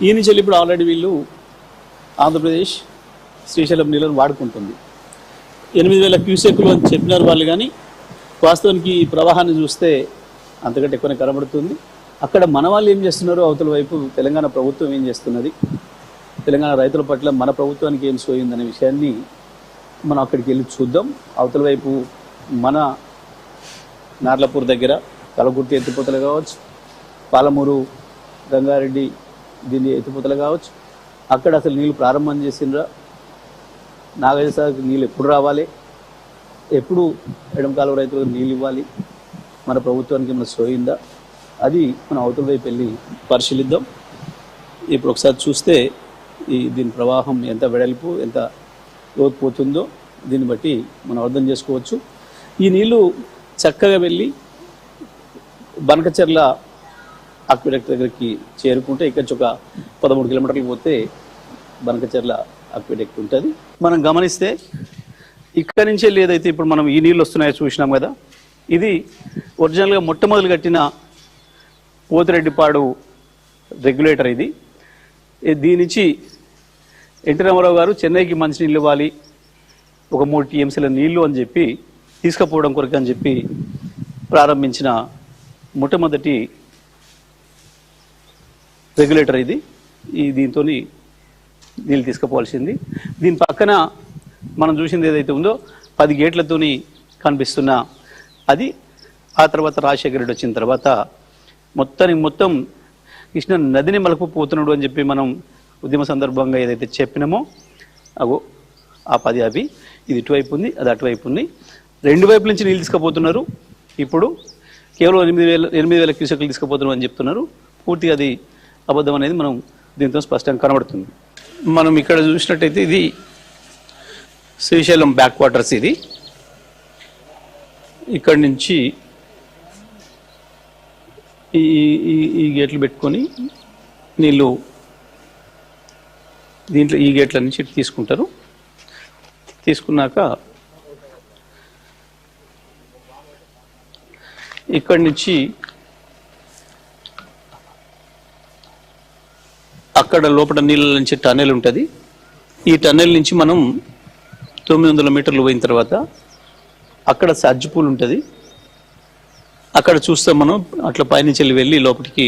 ఈ నుంచి ఇప్పుడు ఆల్రెడీ వీళ్ళు ఆంధ్రప్రదేశ్ శ్రీశైలం నీళ్ళను వాడుకుంటుంది. 8,000 క్యూసెక్లు అని చెప్పినారు వాళ్ళు, కానీ వాస్తవానికి ఈ ప్రవాహాన్ని చూస్తే అంతకంటే ఎక్కువనే కనబడుతుంది. అక్కడ మన వాళ్ళు ఏం చేస్తున్నారో అవతల వైపు తెలంగాణ ప్రభుత్వం ఏం చేస్తున్నది, తెలంగాణ రైతుల పట్ల మన ప్రభుత్వానికి ఏం సోయిందనే విషయాన్ని మనం అక్కడికి వెళ్ళి చూద్దాం. అవతల వైపు మన నార్లపూర్ దగ్గర కలగుర్తి ఎత్తిపోతలు కావచ్చు, పాలమూరు రంగారెడ్డి దీని ఎత్తిపోతలు కావచ్చు, అక్కడ అసలు నీళ్ళు ప్రారంభం చేసిండ్రా, నాగేశ్వరకి నీళ్ళు ఎప్పుడు రావాలి, ఎప్పుడు ఎడమ కాలువ రైతులకు నీళ్ళు ఇవ్వాలి, మన ప్రభుత్వానికి ఏమైనా సోయిందా, అది మనం అవతల వైపు వెళ్ళి పరిశీలిద్దాం. ఇప్పుడు ఒకసారి చూస్తే దీని ప్రవాహం ఎంత వెడల్పు ఎంత లోతు పోతుందో దీన్ని బట్టి మనం అర్థం చేసుకోవచ్చు. ఈ నీళ్లు చక్కగా వెళ్ళి బనకచెర్ల అక్విడక్ట్ దగ్గరికి చేరుకుంటే ఇక్కడ నుంచి ఒక 13 కిలోమీటర్లు పోతే బనకచెర్ల అక్విడక్ట్ ఉంటుంది. మనం గమనిస్తే ఇక్కడి నుంచే ఏదైతే ఇప్పుడు మనం ఈ నీళ్ళు వస్తున్నాయో చూసినాం కదా, ఇది ఒరిజినల్గా మొట్టమొదలు కట్టిన పోతిరెడ్డిపాడు రెగ్యులేటర్. ఇది దీని నుంచి ఎన్టీ రామారావు గారు చెన్నైకి మంచినీళ్ళు ఇవ్వాలి, ఒక 3 టీఎంసీల నీళ్లు అని చెప్పి తీసుకుపోవడం కొరకు అని చెప్పి ప్రారంభించిన మొట్టమొదటి రెగ్యులేటర్ ఇది. దీంతో నీళ్ళు తీసుకుపోవాల్సింది. దీని పక్కన మనం చూసింది ఏదైతే ఉందో 10 గేట్లతోని కనిపిస్తున్న అది. ఆ తర్వాత రాజశేఖర రెడ్డి వచ్చిన తర్వాత మొత్తం కృష్ణ నదిని మలుపుపోతున్నాడు అని చెప్పి మనం ఉద్యమ సందర్భంగా ఏదైతే చెప్పినామో అగో ఆ 10 అవి, ఇది ఇటువైపు ఉంది, అది అటువైపు ఉంది. 2 వైపుల నుంచి నీళ్ళు తీసుకుపోతున్నారు. ఇప్పుడు కేవలం 8,000 క్యూసెక్లు తీసుకుపోతున్నారు అని చెప్తున్నారు. పూర్తిగా అది అబద్ధం అనేది మనం దీంతో స్పష్టంగా కనబడుతుంది. మనం ఇక్కడ చూసినట్టయితే ఇది శ్రీశైలం బ్యాక్ వాటర్స్. ఇది ఇక్కడి నుంచి ఈ గేట్లు పెట్టుకొని నీళ్ళు దీంట్లో ఈ గేట్ల నుంచి తీసుకుంటారు. తీసుకున్నాక ఇక్కడి నుంచి అక్కడ లోపల నీళ్ళ నుంచి టన్నెల్ ఉంటుంది. ఈ టన్నెల్ నుంచి మనం 900 మీటర్లు పోయిన తర్వాత అక్కడ సజ్జిపూల్ ఉంటుంది. అక్కడ చూస్తాం మనం అట్లా పైనుంచి వెళ్ళి లోపలికి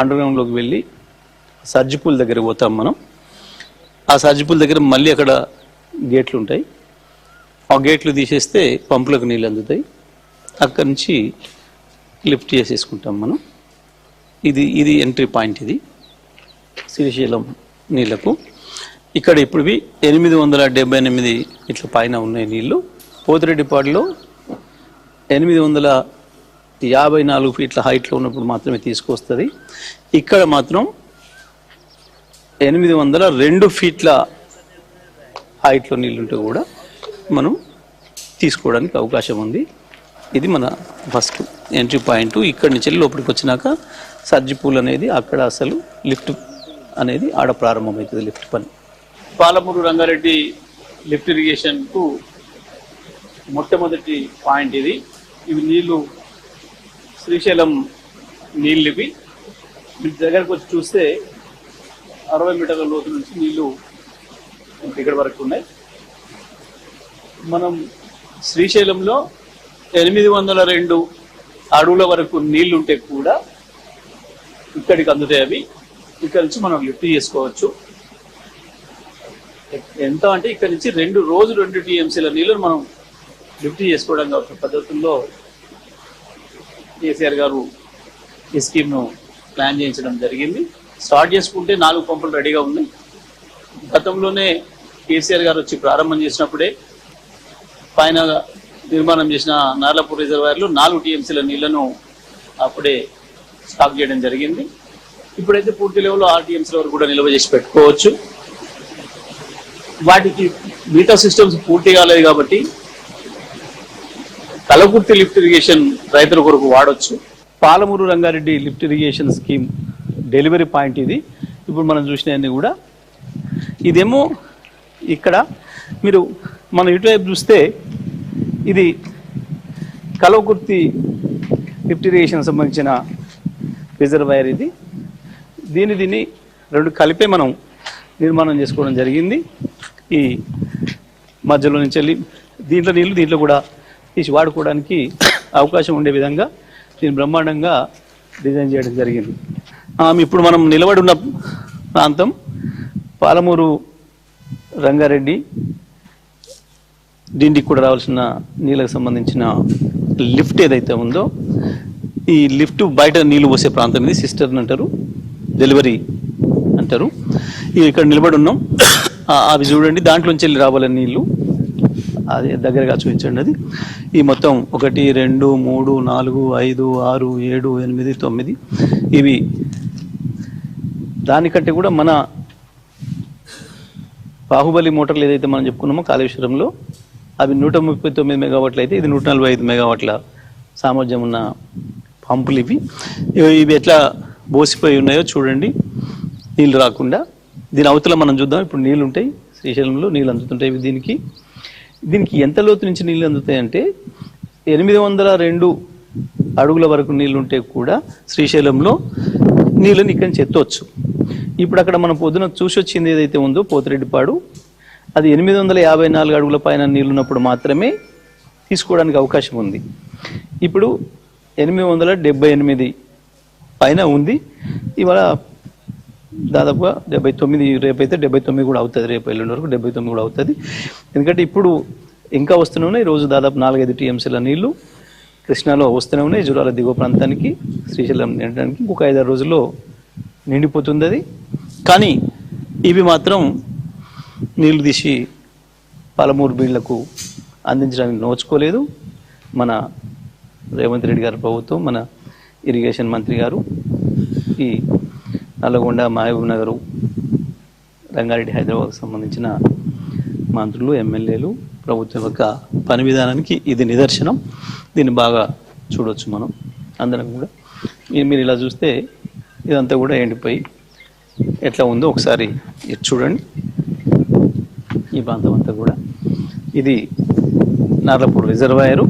అండర్గ్రౌండ్లోకి వెళ్ళి సజ్జిపూల్ దగ్గర పోతాం మనం. ఆ సజ్జిపూల్ దగ్గర మళ్ళీ అక్కడ గేట్లు ఉంటాయి. ఆ గేట్లు తీసేస్తే పంపులకు నీళ్ళు అందుతాయి. అక్కడి నుంచి లిఫ్ట్ చేసేసుకుంటాం మనం. ఇది ఎంట్రీ పాయింట్. ఇది శ్రీశైలం నీళ్లకు. ఇక్కడ ఇప్పుడు 878 ఇట్లా పైన ఉన్నాయి నీళ్లు. పోతిరెడ్డిపాడులో 854 ఫీట్ల హైట్లో ఉన్నప్పుడు మాత్రమే తీసుకొస్తుంది. ఇక్కడ మాత్రం 802 ఫీట్ల హైట్లో నీళ్ళుంటే కూడా మనం తీసుకోవడానికి అవకాశం ఉంది. ఇది మన ఫస్ట్ ఎంట్రీ పాయింట్. ఇక్కడి నుంచి లోపలికి వచ్చినాక సజ్జిపూల్ అనేది అక్కడ అసలు లిఫ్ట్ అనేది ఆడ ప్రారంభమవుతుంది, లిఫ్ట్ పని. పాలమూరు రంగారెడ్డి లిఫ్ట్ ఇరిగేషన్కు మొట్టమొదటి పాయింట్ ఇది. ఇవి నీళ్లు శ్రీశైలం నీళ్ళు. ఇవి మీ దగ్గరకు వచ్చి చూస్తే 60 మీటర్ల లోతు నుంచి నీళ్లు ఇక్కడ వరకు ఉన్నాయి. మనం శ్రీశైలంలో 802 అడుగుల వరకు నీళ్లు ఉంటే కూడా ఇక్కడికి అందుతాయి. అవి ఇక్కడ నుంచి మనం లిఫ్ట్ చేసుకోవచ్చు. ఎంత అంటే ఇక్కడ నుంచి 2 టీఎంసీల నీళ్ళను మనం లిఫ్ట్ చేసుకోవడానికి కావచ్చు పద్ధతుల్లో కేసీఆర్ గారు ఈ స్కీమ్ను ప్లాన్ చేయించడం జరిగింది. స్టార్ట్ చేసుకుంటే 4 పంపులు రెడీగా ఉన్నాయి. గతంలోనే కేసీఆర్ గారు వచ్చి ప్రారంభం చేసినప్పుడే పైన నిర్మాణం చేసిన నార్లపూర్ రిజర్వాయర్లో 4 టీఎంసీల నీళ్లను అప్పుడే స్టాక్ చేయడం జరిగింది. ఇప్పుడైతే పూర్తి లెవెల్లో 6 టీఎంసీల వరకు కూడా నిల్వ చేసి పెట్టుకోవచ్చు. వాటికి మిగతా సిస్టమ్స్ పూర్తి కాలేదు కాబట్టి కలకుర్తి లిఫ్ట్ ఇరిగేషన్ రైతుల కొరకు వాడొచ్చు. Palamuru Rangareddy lift irrigation scheme delivery point ఇది. ఇప్పుడు మనం చూసినవన్నీ కూడా ఇదేమో ఇక్కడ మీరు మన ఇటువైపు చూస్తే ఇది కలకుర్తి లిఫ్ట్ ఇరిగేషన్ సంబంధించిన రిజర్వాయర్. ఇది దీన్ని రెండు కలిపే మనం నిర్మాణం చేసుకోవడం జరిగింది. ఈ మధ్యలో నుంచి వెళ్ళి దీంట్లో నీళ్లు దీంట్లో కూడా తీసి వాడుకోవడానికి అవకాశం ఉండే విధంగా దీన్ని బ్రహ్మాండంగా డిజైన్ చేయడం జరిగింది. ఇప్పుడు మనం నిలబడి ఉన్న ప్రాంతం పాలమూరు రంగారెడ్డి డిండికి కూడా రావాల్సిన నీళ్ళకు సంబంధించిన లిఫ్ట్ ఏదైతే ఉందో ఈ లిఫ్ట్ బయట నీళ్లు పోసే ప్రాంతం ఇది సిస్టర్న్ అంటారు, డెలివరీ అంటారు. ఇక్కడ నిలబడి ఉన్నాం. అవి చూడండి, దాంట్లోంచి వెళ్ళి రావాలని నీళ్లు అది దగ్గరగా చూపించండి. అది ఈ మొత్తం 1 2 3 4 5 6 7 8 9 ఇవి దానికంటే కూడా మన బాహుబలి మోటార్లు ఏదైతే మనం చెప్పుకున్నామో కాళేశ్వరంలో అవి 139 మెగావాట్లు అయితే ఇది 145 మెగావాట్ల సామర్థ్యం ఉన్న పంపులు ఇవి. ఇవి ఎట్లా బోసిపోయి ఉన్నాయో చూడండి, నీళ్ళు రాకుండా. దీని అవతల మనం చూద్దాం. ఇప్పుడు నీళ్ళు ఉంటాయి, శ్రీశైలంలో నీళ్ళు అందుతుంటాయి. దీనికి ఎంత లోతు నుంచి నీళ్ళు అందుతాయి అంటే 802 అడుగుల వరకు నీళ్ళు ఉంటే కూడా శ్రీశైలంలో నీళ్ళని ఇక్కడి నుంచి ఎత్తవచ్చు. ఇప్పుడు అక్కడ మనం పొద్దున చూసి వచ్చింది ఏదైతే ఉందో పోతిరెడ్డిపాడు, అది 854 అడుగుల పైన నీళ్ళు ఉన్నప్పుడు మాత్రమే తీసుకోవడానికి అవకాశం ఉంది. ఇప్పుడు 878 పైన ఉంది. ఇవాళ దాదాపుగా 79, రేపైతే 79 కూడా అవుతుంది, రేపు ఎల్లుండి వరకు 79 కూడా అవుతుంది. ఎందుకంటే ఇప్పుడు ఇంకా వస్తూనే ఉన్నాయి. రోజు దాదాపు 4-5 టీఎంసీల నీళ్లు కృష్ణాలో వస్తూనే ఉన్నాయి. జూరాల దిగువ ప్రాంతానికి శ్రీశైలం నిండడానికి ఇంకొక 5-6 రోజుల్లో నిండిపోతుంది అది. కానీ ఇవి మాత్రం నీళ్లు తీసి పాలమూరు బీళ్లకు అందించడానికి నోచుకోలేదు. మన రేవంత్ రెడ్డి గారి ప్రభుత్వం, మన ఇరిగేషన్ మంత్రి గారు ఈ నల్లగొండ, మహబూబ్ నగరు, రంగారెడ్డి, హైదరాబాద్కు సంబంధించిన మంత్రులు, ఎమ్మెల్యేలు, ప్రభుత్వం యొక్క పని విధానానికి ఇది నిదర్శనం. దీన్ని బాగా చూడవచ్చు మనం అందరం కూడా. మీరు ఇలా చూస్తే ఇదంతా కూడా ఎండిపోయి ఎట్లా ఉందో ఒకసారి ఇది చూడండి. ఈ ప్రాంతం అంతా కూడా ఇది నార్లపూర్ రిజర్వాయరు.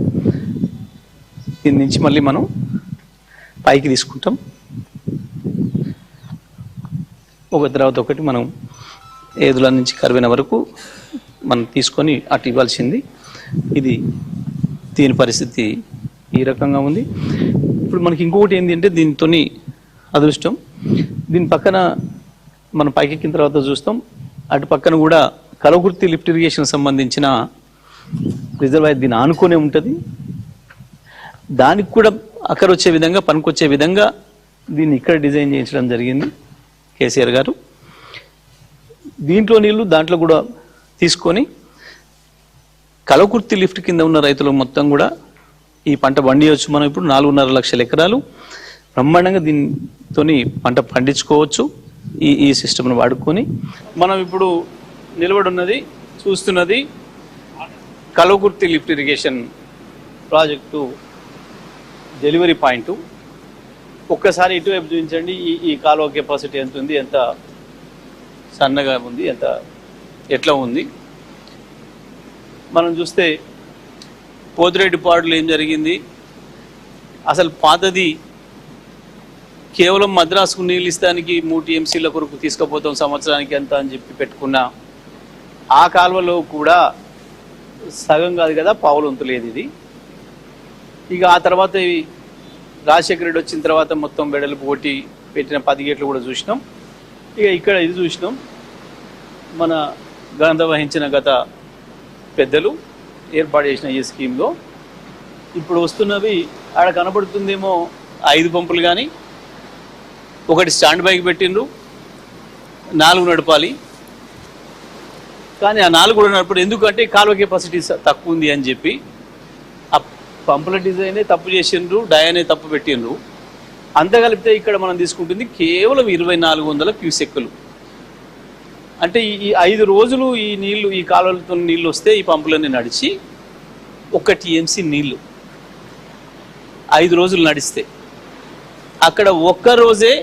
దీని నుంచి మళ్ళీ మనం పైకి తీసుకుంటాం. ఒక తర్వాత ఒకటి మనం ఏదుల నుంచి కరివెన వరకు మనం తీసుకొని అటు ఇవ్వాల్సింది. ఇది దీని పరిస్థితి ఈ రకంగా ఉంది. ఇప్పుడు మనకి ఇంకొకటి ఏంటి అంటే దీంతో అదృష్టం, దీని పక్కన మనం పైకెక్కిన తర్వాత చూస్తాం, అటు పక్కన కూడా కలవకుర్తి లిఫ్ట్ ఇరిగేషన్ సంబంధించిన రిజర్వాయర్ దీన్ని ఆనుకునే ఉంటుంది. దానికి కూడా అక్కడ వచ్చే విధంగా, పనికొచ్చే విధంగా దీన్ని ఇక్కడ డిజైన్ చేయించడం జరిగింది కేసీఆర్ గారు. దీంట్లో నీళ్లు దాంట్లో కూడా తీసుకొని కలవకుర్తి లిఫ్ట్ కింద ఉన్న రైతులు మొత్తం కూడా ఈ పంట పండియవచ్చు. మనం ఇప్పుడు 4.5 లక్షల ఎకరాలు బ్రహ్మాండంగా దీంతో పంట పండించుకోవచ్చు. ఈ సిస్టమ్ను వాడుకొని మనం ఇప్పుడు నిలబడున్నది చూస్తున్నది Kalwakurthy lift irrigation project delivery point. ఒక్కసారి ఇటువైపు చూపించండి. ఈ కాలువ కెపాసిటీ ఎంత ఉంది, ఎంత సన్నగా ఉంది, ఎట్లా ఉంది. మనం చూస్తే పోతిరెడ్డిపాడులో ఏం జరిగింది, అసలు పాతది కేవలం మద్రాసుకు నీళ్ళు ఇస్తానికి 3 టీఎంసీల కొరకు తీసుకుపోతాం సంవత్సరానికి ఎంత అని చెప్పి పెట్టుకున్న ఆ కాలువలో కూడా సగం కాదు కదా, పావులొంతు లేదు ఇది. ఇక ఆ తర్వాత రాజశేఖర రెడ్డి వచ్చిన తర్వాత మొత్తం వెడల్పు కొట్టి పెట్టిన 10 గేట్లు కూడా చూసినాం. ఇక ఇక్కడ ఇది చూసినాం. మన ఘనత వహించిన గత పెద్దలు ఏర్పాటు చేసిన ఈ స్కీమ్లో ఇప్పుడు వస్తున్నవి ఆడ కనబడుతుందేమో 5 పంపులు, కానీ ఒకటి స్టాండ్ బైకి పెట్టిండ్రు, 4 నడపాలి. కానీ ఆ 4 కూడా నడపడు. ఎందుకంటే కాలువ కెపాసిటీ తక్కువ ఉంది అని చెప్పి ఆ పంపుల డిజైనే తప్పు చేసిండ్రు, డయానే తప్పు పెట్టిండ్రు. అంత కలిపితే ఇక్కడ మనం తీసుకుంటుంది కేవలం 2400 క్యూసెక్కులు. అంటే ఈ 5 రోజులు ఈ నీళ్లు, ఈ కాలువలతో నీళ్ళు వస్తే ఈ పంపులన్నీ నడిచి 1 టీఎంసీ నీళ్లు 5 రోజులు నడిస్తే అక్కడ ఒక్క రోజే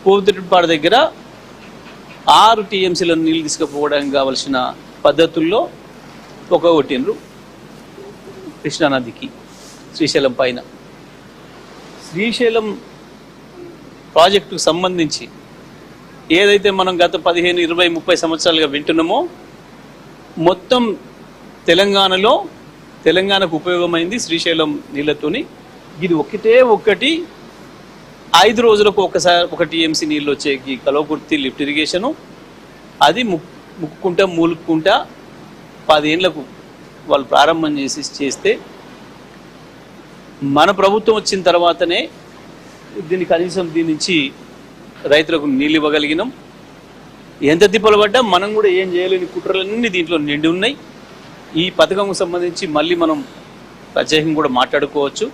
పోతిరెడ్డిపాడు దగ్గర 6 టీఎంసీల నీళ్ళు తీసుకుపోవడానికి కావలసిన పద్ధతుల్లో కొట్టిండ్రు కృష్ణానదికి శ్రీశైలం పైన. శ్రీశైలం ప్రాజెక్టుకు సంబంధించి ఏదైతే మనం గత 15, 20, 30 సంవత్సరాలుగా వింటున్నామో మొత్తం తెలంగాణకు ఉపయోగమైంది శ్రీశైలం నీళ్ళతోని. ఇది ఒకటి 5 రోజులకు ఒక టీఎంసీ నీళ్ళు వచ్చే కల్వకుర్తి లిఫ్ట్ ఇరిగేషను. అది మూలుక్కుంటా 10 ఏళ్లకు వాళ్ళు ప్రారంభం చేస్తే మన ప్రభుత్వం వచ్చిన తర్వాతనే కనీసం దీని నుంచి రైతులకు నీళ్ళు ఇవ్వగలిగినాం. ఎంత తిప్పలు పడ్డా మనం కూడా ఏం చేయలేని కుట్రలన్నీ దీంట్లో నిండి ఉన్నాయి. ఈ పథకంకు సంబంధించి మళ్ళీ మనం ప్రత్యేకంగా కూడా మాట్లాడుకోవచ్చు.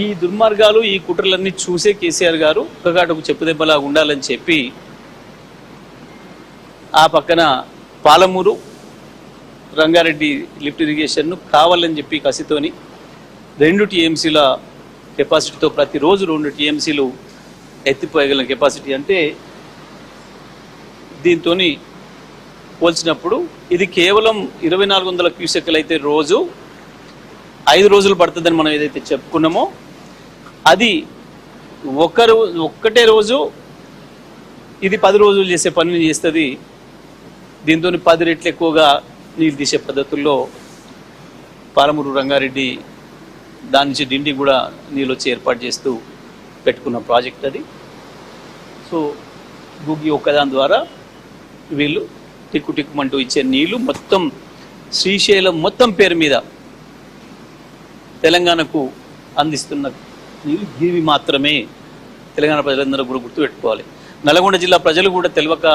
ఈ దుర్మార్గాలు ఈ కుట్రలన్నీ చూసే కేసీఆర్ గారు ఒకగాటకు చెప్పుదెబ్బలా ఉండాలని చెప్పి ఆ పక్కన పాలమూరు రంగారెడ్డి లిఫ్ట్ ఇరిగేషన్ను కావాలని చెప్పి కసితోని 2 టీఎంసీల కెపాసిటీతో ప్రతిరోజు 2 టీఎంసీలు ఎత్తిపోయగల కెపాసిటీ. అంటే దీంతో పోల్చినప్పుడు ఇది కేవలం 2400 క్యూసెక్లు అయితే రోజు 5 రోజులు పడుతుందని మనం ఏదైతే చెప్పుకున్నామో అది ఒక్కటే రోజు ఇది 10 రోజులు చేసే పనిని చేస్తుంది. దీంతో 10 రెట్లు ఎక్కువగా నీళ్ళు తీసే పద్ధతుల్లో పాలమూరు రంగారెడ్డి దాని నుంచి డిండి కూడా నీళ్ళు వచ్చి ఏర్పాటు చేస్తూ పెట్టుకున్న ప్రాజెక్ట్ అది. సో గుగ్గి ఒక్కదాని ద్వారా వీళ్ళు టిక్కుమంటూ ఇచ్చే నీళ్లు మొత్తం శ్రీశైలం మొత్తం పేరు మీద తెలంగాణకు అందిస్తున్న నీళ్ళు గివి మాత్రమే. తెలంగాణ ప్రజలందరూ కూడా గుర్తుపెట్టుకోవాలి. నల్గొండ జిల్లా ప్రజలు కూడా తెలియక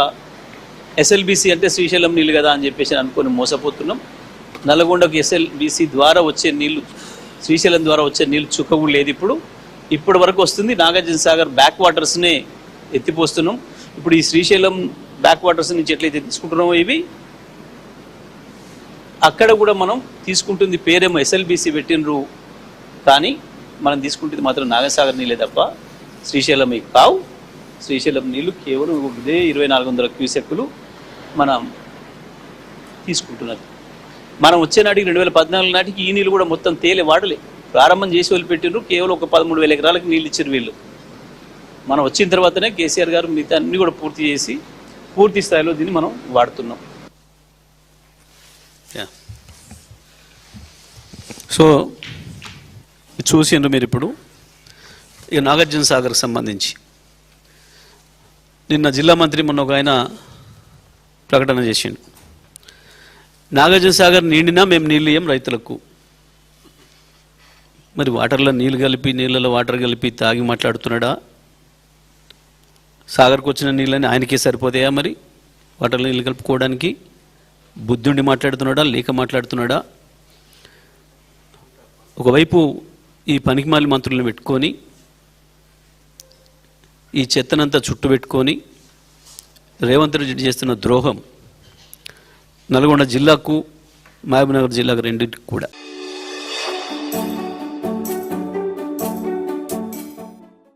ఎస్ఎల్బీసీ అంటే శ్రీశైలం నీళ్ళు కదా అని చెప్పేసి అనుకొని మోసపోతున్నాం. నల్గొండకు ఎస్ఎల్బీసీ ద్వారా వచ్చే నీళ్లు శ్రీశైలం ద్వారా వచ్చే నీళ్ళు చుక్కవు లేదు. ఇప్పటి వరకు వస్తుంది. నాగార్జున సాగర్ బ్యాక్ వాటర్స్నే ఎత్తిపోస్తున్నాం. ఇప్పుడు ఈ శ్రీశైలం బ్యాక్ వాటర్స్ నుంచి ఎట్లయితే తీసుకుంటున్నామో ఇవి అక్కడ కూడా మనం తీసుకుంటుంది పేరేమో ఎస్ఎల్బీసీ పెట్టినరు, కానీ మనం తీసుకుంటుంది మాత్రం నాగసాగర్ నీళ్ళే తప్ప శ్రీశైలం కావు. శ్రీశైలం నీళ్లు కేవలం ఇదే 2400 క్యూసెక్కులు మనం తీసుకుంటున్నది. మనం వచ్చే నాటికి 2014 నాటికి ఈ నీళ్ళు కూడా మొత్తం తేలే వాడలే. ప్రారంభం చేసి వదిలిపెట్టినారు. కేవలం ఒక 13,000 ఎకరాలకు నీళ్ళు ఇచ్చారు వీళ్ళు. మనం వచ్చిన తర్వాతనే కేసీఆర్ గారు మిగతా అన్ని కూడా పూర్తి స్థాయిలో దీన్ని మనం వాడుతున్నాం. సో చూసిండ్రు మీరు ఇప్పుడు ఇక నాగార్జున సాగర్కి సంబంధించి నిన్న జిల్లా మంత్రి మొన్న ఒక ఆయన ప్రకటన చేసిండు. నాగార్జున సాగర్ నిండినా మేము నీళ్ళు ఇయ్యం రైతులకు. మరి వాటర్లో నీళ్ళు కలిపి నీళ్ళలో వాటర్ కలిపి తాగి మాట్లాడుతున్నాడా? సాగర్కు వచ్చిన నీళ్ళని ఆయనకే సరిపోతాయా? మరి వాటర్లో నీళ్ళు కలుపుకోవడానికి బుద్ధుండి మాట్లాడుతున్నాడా లేక మాట్లాడుతున్నాడా? ఒకవైపు ఈ పనికిమాలి మంత్రులను పెట్టుకొని ఈ చెత్తనంతా చుట్టుపెట్టుకొని రేవంత్ రెడ్డి చేస్తున్న ద్రోహం నల్గొండ జిల్లాకు మహబూబ్నగర్ జిల్లాకు రెండింటికి కూడా